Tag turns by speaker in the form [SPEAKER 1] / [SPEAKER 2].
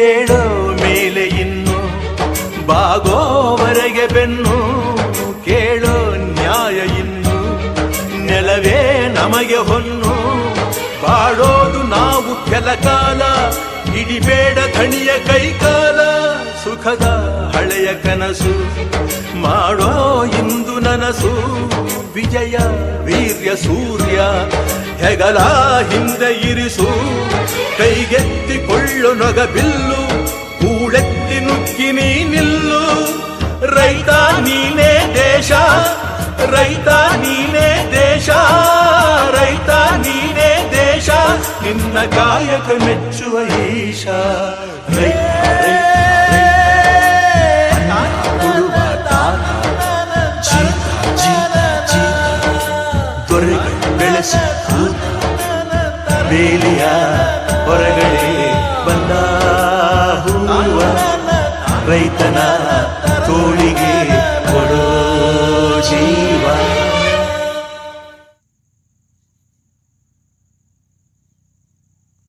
[SPEAKER 1] ಏಳೋ ಮೇಲೆ ಇನ್ನು ಬಾಗೋವರೆಗೆ ಬೆನ್ನು ಕೇಳೋ ನ್ಯಾಯ ಇನ್ನು ನೆಲವೇ ನಮಗೆ ಹೊನ್ನು ಬಾಳೋದು ನಾವು ಕೆಲಕಾಲ ಹಿಡಿಬೇಡ ಧಣಿಯ ಕೈಕಾಲ ಸುಖದ ಹಳೆಯ ಕನಸು ಮಾಡೋ ಇಂದು ನನಸು ವಿಜಯ ವೀರ್ಯ ಸೂರ್ಯ ಹೆಗಲ ಹಿಂದೆ ಇರಿಸು ಕೈಗೆತ್ತಿಕೊಳ್ಳು ನೊಗಬಿಲ್ಲು ಕೂಳೆತ್ತಿ ನುಗ್ಗಿ ನೀ ನಿಲ್ಲು ರೈತ ನೀನೇ ದೇಶ ರೈತ ನೀನೇ ದೇಶ ರೈತ ನೀನೇ ದೇಶ ನಿನ್ನ ಕಾಯಕ ಮೆಚ್ಚುವ ಈಶ ದೊರೆಗಳು ಬೆಳೆಸಿ ಬೇಲಿಯ ಹೊರಗಡೆ ಬಂದ ಹೂವ ರೈತನ ತೋಳಿಗೆ